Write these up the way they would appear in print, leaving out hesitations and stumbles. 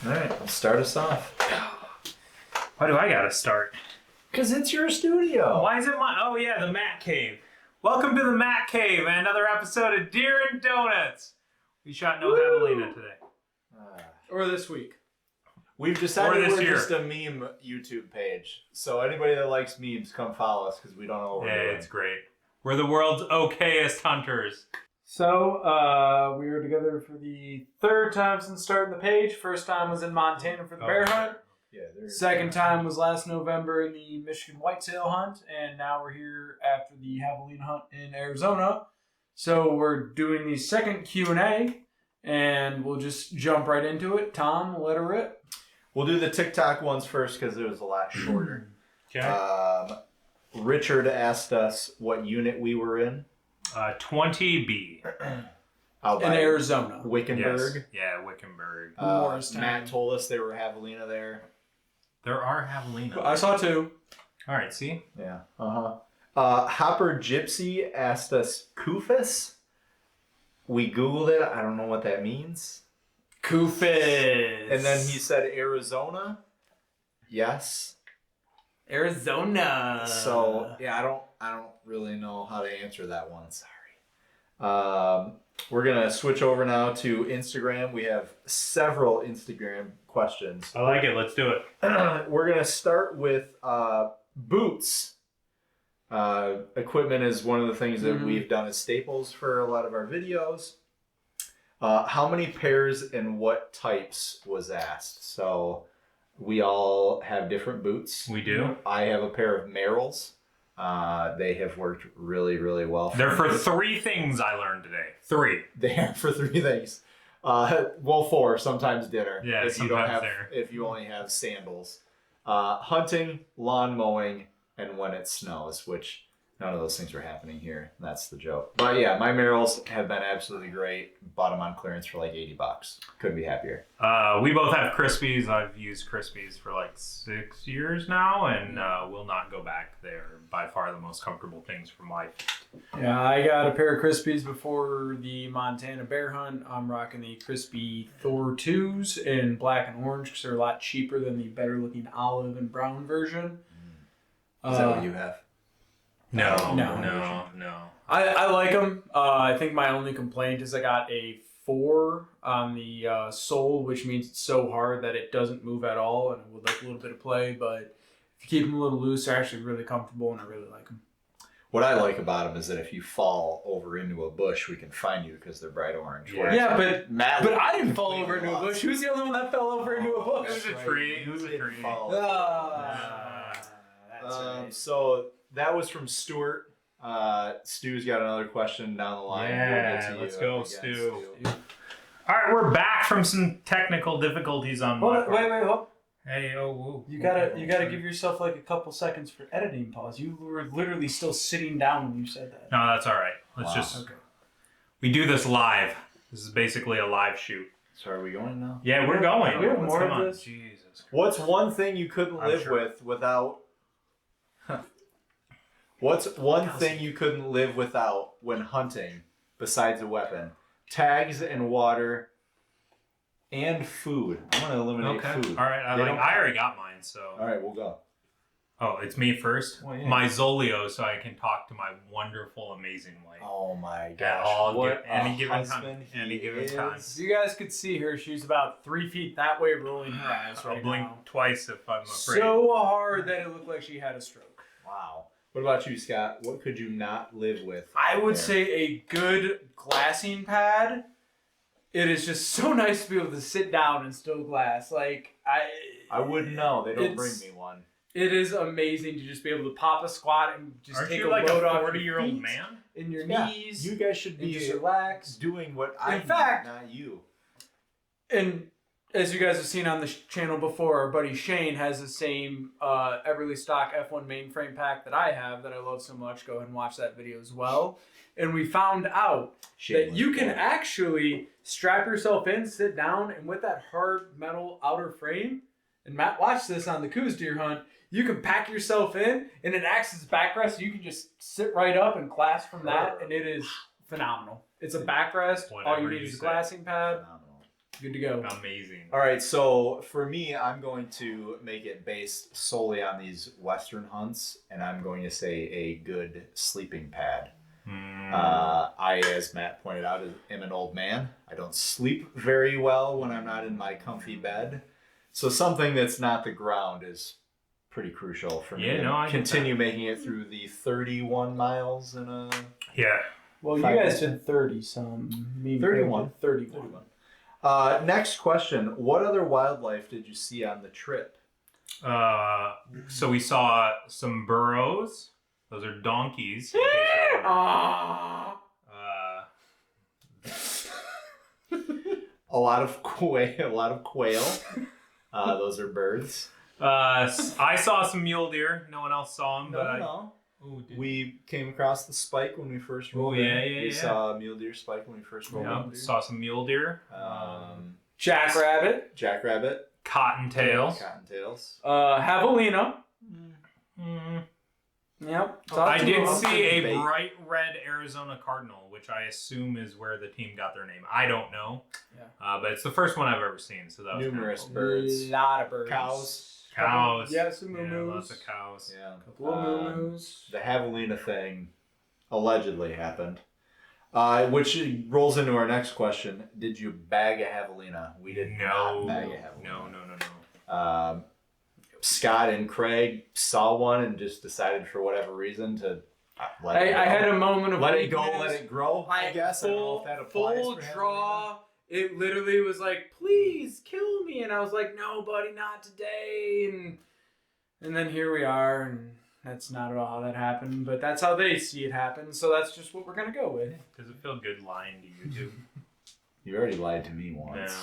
All right, start us off. Why do I gotta start? Because it's your studio. Why is it my... Oh, yeah, the Matt Cave. Welcome to the Matt Cave and another episode of Deer and Donuts. We shot no javelina today. Or this week. We've decided Or this we're year. just a meme YouTube page. So anybody that likes memes, come follow us because we don't know what we're Yeah, doing. it's great. We're the world's okayest hunters. So, we were together for the third time since starting the page. First time was in Montana for the bear hunt. Yeah, Second time was last November in the Michigan whitetail hunt. And now we're here after the javelina hunt in Arizona. So we're doing the second Q&A. And we'll just jump right into it. Tom, let her rip. We'll do the TikTok ones first because it was a lot shorter. Okay. Richard asked us what unit we were in. 20B. Out In by Arizona. Wickenburg. Yes. Yeah, Wickenburg. Morristown. Matt told us they were javelina there. There are javelina. I saw two. All right, see? Yeah. Hopper Gypsy asked us Kufis. We Googled it. I don't know what that means. Kufis. And then he said Arizona. Yes. Arizona. So yeah, I don't really know how to answer that one. Sorry. We're gonna switch over now to Instagram. We have several Instagram questions. I like it. Let's do it. We're gonna start with boots. Equipment is one of the things that we've done as staples for a lot of our videos. How many pairs and what types was asked? So we all have different boots. We do. I have a pair of Merrells. They have worked really, really well. They're for me. 3 things I learned today. 3. They are for 3 things. Well, 4. Sometimes dinner. Yeah, if you don't sometimes have, dinner. if you only have sandals. Hunting, lawn mowing, and when it snows, which none of those things are happening here. That's the joke. But yeah, my Merrells have been absolutely great. Bought them on clearance for like $80. Couldn't be happier. We both have Crispies. I've used Crispies for like 6 years now, and will not go back. They're by far the most comfortable things for my feet. Yeah, I got a pair of Crispies before the Montana bear hunt. I'm rocking the Crispy Thor 2s in black and orange because they're a lot cheaper than the better looking olive and brown version. Is that what you have? No. I like them. I think my only complaint is I got a 4 on the sole, which means it's so hard that it doesn't move at all, and I would like a little bit of play, but if you keep them a little loose, they're actually really comfortable, and I really like them. What I like about them is that if you fall over into a bush, we can find you because they're bright orange. Yeah. Whereas Yeah, but Matt I didn't fall completely over into a lost. bush. Who's the only one that fell over into a bush? It was a tree. It was a You didn't tree. fall over. That's right. So that was from Stuart. Stu's got another question down the line. Yeah, We'll get to let's you go, again, Stu. All right, we're back from some technical difficulties on my part. Wait. Hey, oh, whoa. You gotta give yourself like a couple seconds for editing pause. You were literally still sitting down when you said that. No, that's all right. Let's Wow. just... Okay. We do this live. This is basically a live shoot. So are we going now? Yeah, we're going. We have Let's more come of on. this? Jesus Christ. What's one thing you couldn't I'm live sure. with without? What's one thing you couldn't live without when hunting besides a weapon? Tags and water and food. I'm gonna eliminate Okay. food. All right. They don't- I already got mine, so... All right, we'll go. Oh, it's me first? Well, yeah. My Zolio, so I can talk to my wonderful, amazing wife. Oh my At gosh! all What any a given husband time. he Any given is. time. If you guys could see her, she's about 3 feet that way, rolling her eyes I'll right blink now. twice if I'm afraid. So hard that it looked like she had a stroke. Wow. What about you, Scott? What could you not live with? I would there? say a good glassing pad. It is just so nice to be able to sit down and still glass. Like I wouldn't know. They don't bring It's- me one. It is amazing to just be able to pop a squat and just Aren't take you a like load a off your 40-year-old feet man? and your Yeah, knees. You guys should and be just relax. doing what I In fact- need, not you. And as you guys have seen on the channel before, our buddy Shane has the same Everly Stock F1 mainframe pack that I have that I love so much. Go ahead and watch that video as well. And we found out that you can actually strap yourself in, sit down, and with that hard metal outer frame, and Matt watched this on the Coos deer hunt, you can pack yourself in, and it acts as backrest. You can just sit right up and glass from that, and it is phenomenal. It's a backrest. All Whatever you need you is a say. glassing pad. Phenomenal. Good to go. Amazing. All right, so for me, I'm going to make it based solely on these Western hunts, and I'm going to say a good sleeping pad. I, as Matt pointed out, am an old man. I don't sleep very well when I'm not in my comfy bed. So something that's not the ground is pretty crucial for me. Yeah, no, I get continue making it through the 31 miles in a... Yeah. Well, you 5 guys minutes. did 30 some. Me and 31. Craig did 31. Next question. What other wildlife did you see on the trip? So we saw some burros. Those are donkeys. in case you're wondering. Ah. A lot of quail. Those are birds. I saw some mule deer. No one else saw them, but No. Oh, did We came across the spike when we first rolled yeah, in. yeah, We yeah. saw a mule deer spike when we first rolled Yeah, in. saw some mule deer. Jackrabbit. Jackrabbit. Cottontails. Cottontails. Javelina. Mm. Yep. I did Saw two see a Bait. bright red Arizona Cardinal, which I assume is where the team got their name. I don't know. Yeah. But it's the first one I've ever seen, so that was kinda Numerous cool. birds. Lot of birds. Cows. Cows. Yeah, some Yeah, moo-moos. lots of cows. Yeah. Couple of moo-moos. The javelina thing allegedly happened. Which rolls into our next question. Did you bag a javelina? We did not bag a javelina. No. Scott and Craig saw one and just decided for whatever reason to let it go. I had a moment of let it go, weakness. let it grow. I guess I don't know if that applies full for javelina. draw. It literally was like, please kill me, and I was like, no, buddy, not today. And then here we are, and that's not at all how that happened, but that's how they see it happen. So that's just what we're gonna go with. Does it feel good lying to you two? You already lied to me once.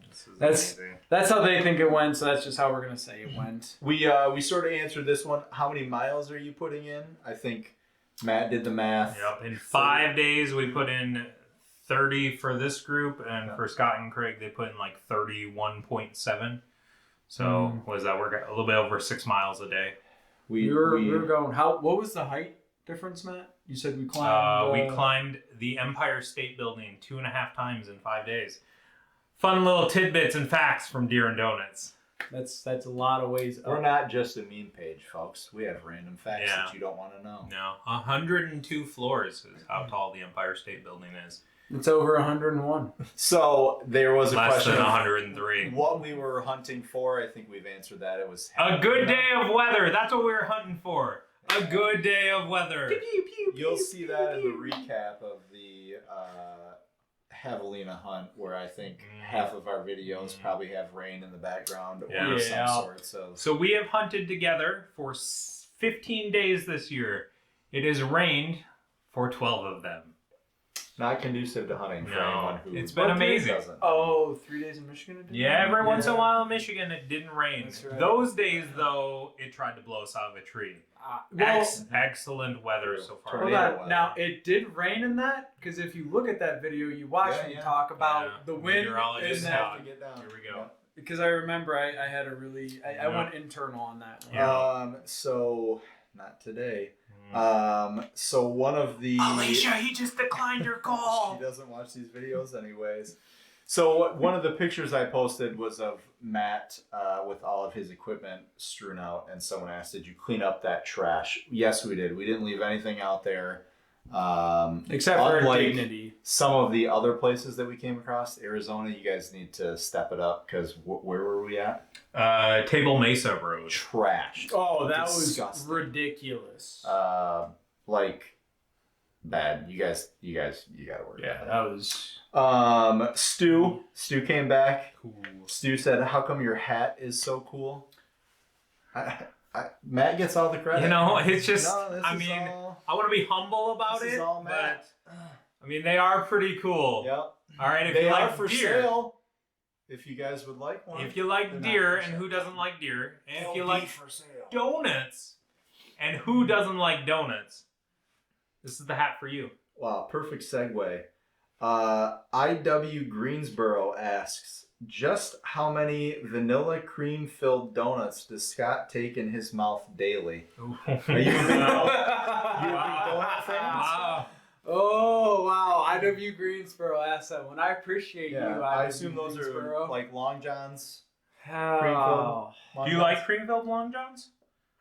This is That's- amazing. That's how they think it went. So that's just how we're gonna say it went. We sort of answered this one. How many miles are you putting in? I think Matt did the math. Yep. In 5 days, we put in 30 for this group, and for Scott and Craig, they put in like 31.7. So what does that work out? A little bit over 6 miles a day. We were going. What was the height difference, Matt? You said we climbed. We climbed the Empire State Building 2.5 times in 5 days. Fun little tidbits and facts from Deer and Donuts. That's a lot of ways We're up. not just a meme page, folks. We have random facts Yeah. that you don't want to know. No, 102 floors is how tall the Empire State Building is. It's over 101. So there was a Less question than of 103. what we were hunting for. I think we've answered that. It was A good day of weather. That's what we were hunting for. A good day of weather. You'll see that in the recap of the javelina hunt, where I think half of our videos probably have rain in the background or Yeah. some sort. So we have hunted together for 15 days this year. It has rained for 12 of them. Not conducive to hunting for No, anyone who it's been amazing. doesn't. Oh, 3 days in Michigan? It did? Yeah, every once in a while in Michigan it didn't rain. That's right. Those days though, it tried to blow us out of a tree. Excellent weather so far. Hold Tornado on. weather. Now, it did rain in that? Because if you look at that video, you watch Yeah, me yeah. talk about Yeah. the wind Meteorologist and now. that. Get down. Here we go. Because I remember I had a really... I Yeah. went internal on that one. Yeah. So not today. So one of the Alicia, he just declined your she call. doesn't watch these videos anyways. So one of the pictures I posted was of Matt with all of his equipment strewn out, and someone asked, "Did you clean up that trash?" Yes, we did. We didn't leave anything out there. Except for unlike dignity. some of the other places that we came across, Arizona, you guys need to step it up because where were we at? Table Mesa Road. Trash. Oh, that Disgusting. was ridiculous. Like bad. You guys, you gotta work. Yeah, on that was... that. Stu came back. Stu said, "How come your hat is so cool?" Matt gets all the credit. You know, it's just, No, this I is mean, all- I want to be humble about this it, is all but Matt. I mean, they are pretty cool. Yep. All right, if They you are like for deer, sale. If you guys would like one. if you like They're not deer, for and sale. who doesn't like deer, and They'll if you be like for sale. donuts, and who doesn't like donuts, this is the hat for you. Wow, perfect segue. IW Greensboro asks, just how many vanilla cream filled donuts does Scott take in his mouth daily? Are you a big donut fan? Wow. Oh wow! IW Greensboro asked that one. I appreciate you. Yeah, IW I assume those Greensboro. are like Long Johns. Oh. Do you like Creamfield Long Johns?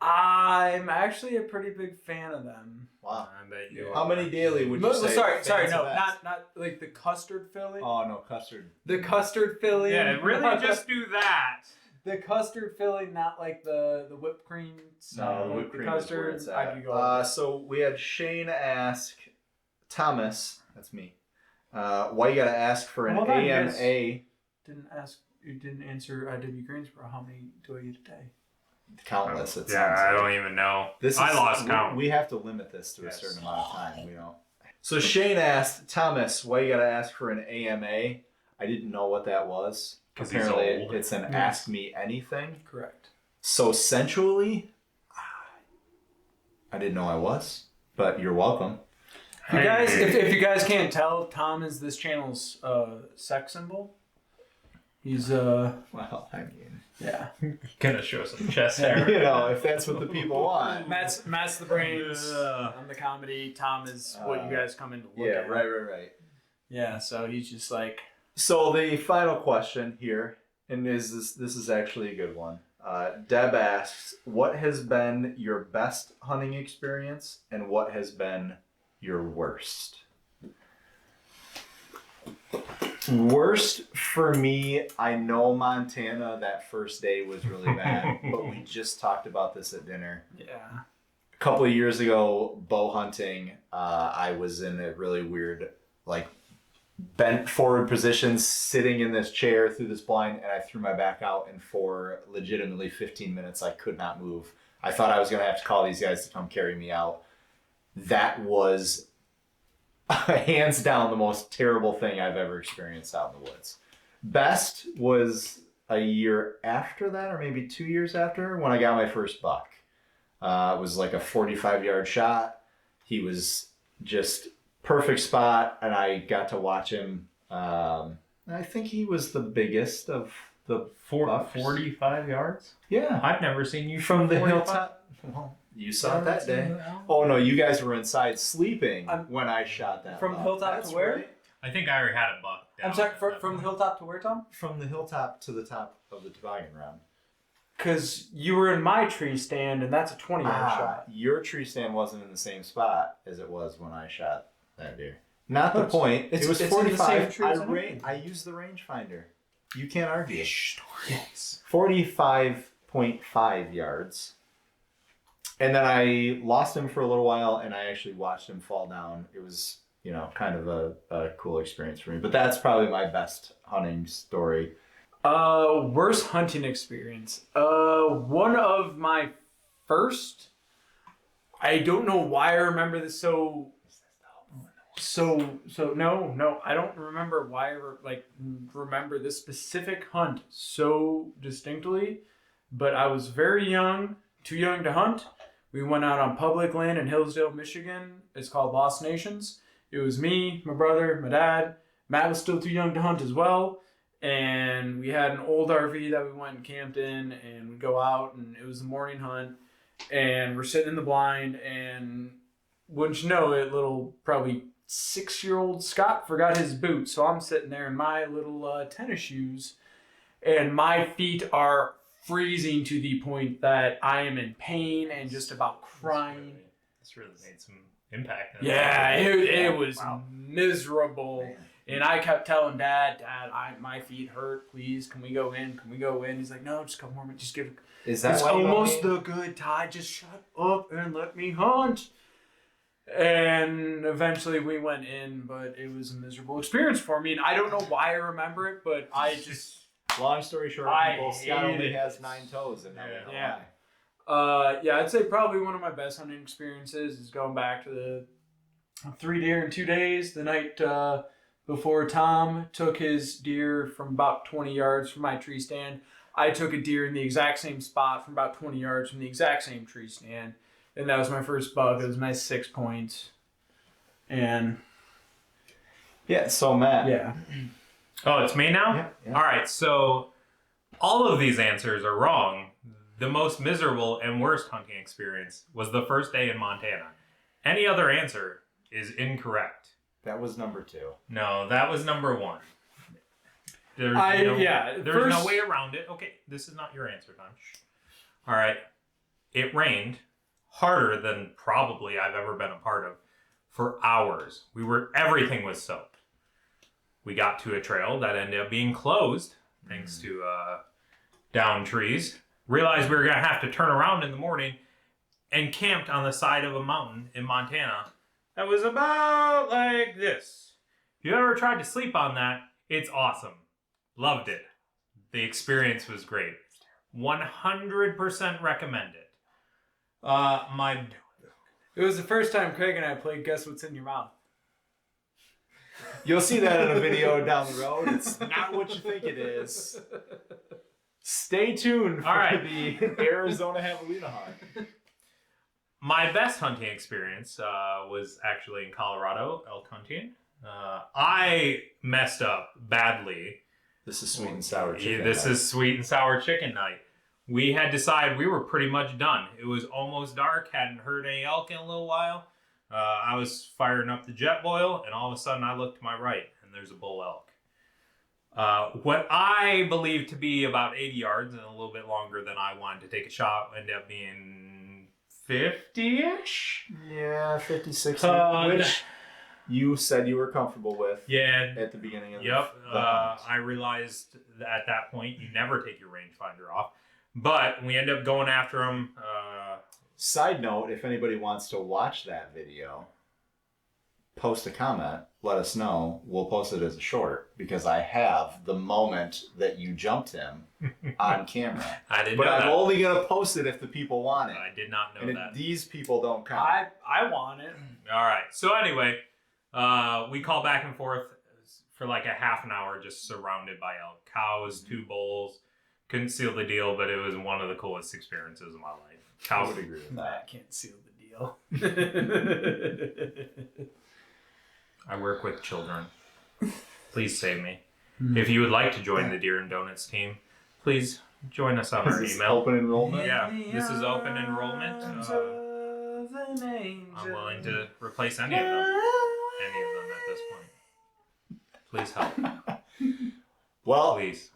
I'm actually a pretty big fan of them. Wow. I bet you. How are. many daily would you say? Sorry, fans no, have asked? not like the custard filling. Oh no, custard. The custard filling. Yeah, really, not just do that. the custard filling, not like the whipped cream. No, the like whipped cream the is where custard. it's I at. could go. Over it. So we had Shane ask Thomas, that's me, why you gotta ask for an Hold on, AMA? guys. You didn't answer IW Greensboro. How many do I get a day? Countless. It Yeah, sounds I like. don't even know. This I is- lost count. We have to limit this to Yes. a certain amount of time. We don't. So Shane asked Thomas, why you gotta ask for an AMA? I didn't know what that was. 'Cause he's Apparently, old. it's an ask me anything. Correct. So sensually, I didn't know I was, but you're welcome. You guys, if you guys can't tell, Tom is this channel's sex symbol. He's Well, I mean, yeah. Gonna show some chest hair. you know, if that's what the people want. Matt's the brains. I'm the comedy. Tom is what you guys come in to look Yeah, at. right. Yeah, so he's just like So the final question here, and this is actually a good one. Deb asks, what has been your best hunting experience and what has been your worst? Worst for me, I know Montana that first day was really bad, but we just talked about this at dinner. yeah. A couple of years ago, bow hunting, I was in a really weird, like, bent forward position, sitting in this chair through this blind, and I threw my back out, and for legitimately 15 minutes, I could not move. I thought I was going to have to call these guys to come carry me out. That was hands down the most terrible thing I've ever experienced out in the woods. Best was a year after that, or maybe 2 years after, when I got my first buck. It was like a 45-yard shot. He was just perfect spot, and I got to watch him. I think he was the biggest of the bucks. 45 yards? Yeah, I've never seen you from the 45. hilltop. Well, you saw it that day. Oh no, you guys were inside sleeping when I shot that. From buck. hilltop That's to where? right. I think I already had a buck. I'm down sorry, at that from the point. hilltop to where, Tom? From the hilltop to the top of the toboggan round. Because you were in my tree stand, and that's a 20-yard shot. Your tree stand wasn't in the same spot as it was when I shot that deer. Not the point. It's- It was it's in the 45. same tree as I used the rangefinder. You can't argue. Yes. 45.5 yards. And then I lost him for a little while, and I actually watched him fall down. It was, kind of a cool experience for me. But that's probably my best hunting story. Worst hunting experience. One of my first. I don't know why I remember this so. No, I don't remember why I remember this specific hunt so distinctly, but I was very young, too young to hunt. We went out on public land in Hillsdale, Michigan. It's called Lost Nations. It was me, my brother, my dad. Matt was still too young to hunt as well. And we had an old RV that we went and camped in, and we'd go out, and it was a morning hunt. And we're sitting in the blind, and wouldn't you know it, little probably 6-year-old Scott forgot his boots. So I'm sitting there in my little tennis shoes, and my feet are freezing to the point that I am in pain and just about crying. This really made some impact. Yeah, it was Wow. miserable. Man. And I kept telling Dad, my feet hurt. Please, can we go in? Can we go in? He's like, no, just come warm it. Just give it. Is that It's why you almost only- the good time. Just shut up and let me hunt. And eventually we went in, but it was a miserable experience for me. And I don't know why I remember it, but I just. Long story short, I people, Scott only hated has it. 9 toes, and Yeah. I'd say probably one of my best hunting experiences is going back to the 3 deer in 2 days. The night before Tom took his deer from about 20 yards from my tree stand, I took a deer in the exact same spot from about 20 yards from the exact same tree stand. And that was my first buck. It was my 6 points. And Yeah, so Matt. yeah. Oh, it's me now? Yeah. All right, so all of these answers are wrong. The most miserable and worst hunting experience was the first day in Montana. Any other answer is incorrect. That was number 2. No, that was number 1. There's first... no way around it. Okay, this is not your answer time. All right. It rained harder than probably I've ever been a part of for hours. Everything was soaked. We got to a trail that ended up being closed thanks to downed trees. Realized we were going to have to turn around in the morning and camped on the side of a mountain in Montana that was about like this. If you ever tried to sleep on that, it's awesome. Loved it. The experience was great. 100% recommend it. It was the first time Craig and I played Guess What's in Your Mouth. You'll see that in a video down the road. It's not what you think it is. Stay tuned for the Arizona Javelina hunt. My best hunting experience was actually in Colorado, elk hunting. I messed up badly. This is sweet and sour chicken. This is sweet and sour chicken night. We had decided we were pretty much done. It was almost dark, hadn't heard any elk in a little while. I was firing up the jet boil, and all of a sudden I looked to my right, and there's a bull elk. What I believe to be about 80 yards and a little bit longer than I wanted to take a shot ended up being 50-ish? Yeah, 50, 60. Which you said you were comfortable with. Yeah. At the beginning of the hunt. I realized that at that point you never take your rangefinder off. But we end up going after them. Side note, if anybody wants to watch that video, post a comment, let us know. We'll post it as a short because I have the moment that you jumped him on camera. I didn't know that. But I'm that. only going to post it if the people want it. I did not know and that. These people don't count. I want it. All right. So anyway, we call back and forth for like a half an hour just surrounded by elk. Cows, 2 bulls. Couldn't seal the deal, but it was one of the coolest experiences of my life. I would agree with that. I can't seal the deal. I work with children. Please save me. If you would like to join the Deer and Donuts team, please join us on our email. Open enrollment? Yeah, this is open enrollment. I'm willing to replace any of them at this point. Please help. Well, Please.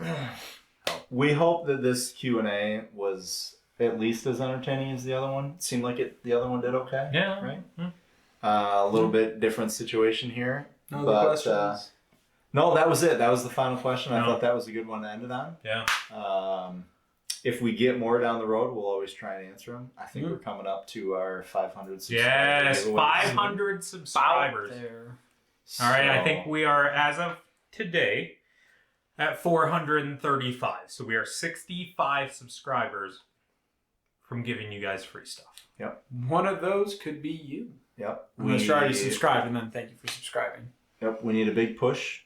we hope that this Q&A was at least as entertaining as the other one. It seemed like the other one did okay. Yeah. Right? A little bit different situation here. No but, other questions? No, that was it. That was the final question. I No. thought that was a good one to end it on. Yeah. If we get more down the road, we'll always try and answer them. I think we're coming up to our 500 subscribers. Yes, 500 subscribers. All right, I think we are, as of today, at 435. So we are 65 subscribers from giving you guys free stuff. Yep. One of those could be you. Yep. Unless you already subscribed, and then thank you for subscribing. Yep. We need a big push.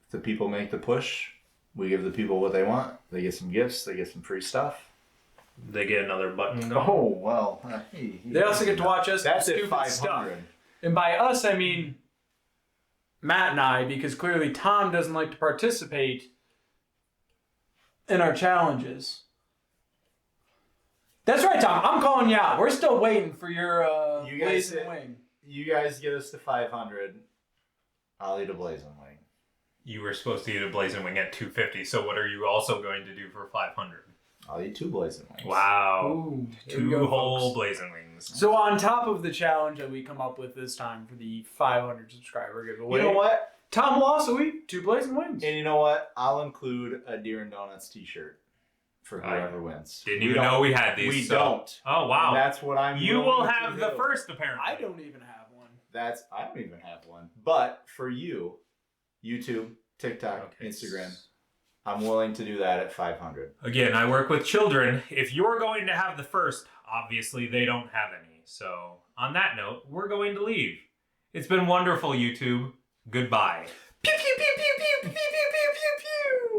If the people make the push, we give the people what they want. They get some gifts. They get some free stuff. They get another button going. Oh, well. They also get to watch us That's do at stupid 500. stuff. And by us, I mean Matt and I, because clearly Tom doesn't like to participate in our challenges. That's right, Tom. I'm calling you out. We're still waiting for your blazing wing. You guys get us to 500. I'll eat a blazing wing. You were supposed to eat a blazing wing at 250. So what are you also going to do for 500? I'll eat 2 blazing wings. Wow. Ooh, 2 whole blazing wings. So on top of the challenge that we come up with this time for the 500 subscriber giveaway, You know what? Tom will also eat 2 blazing wings. And you know what? I'll include a Deer and Donuts t-shirt for whoever wins. Didn't even know we had these. We so. don't. Oh, wow. And that's what I'm You willing will to have the do. first, apparently. I don't even have one. I don't even have one. But for you, YouTube, TikTok, Okay. Instagram, I'm willing to do that at 500. Again, I work with children. If you're going to have the first, obviously they don't have any. So on that note, we're going to leave. It's been wonderful, YouTube. Goodbye. Pew, pew, pew, pew, pew, pew, pew, pew, pew, pew.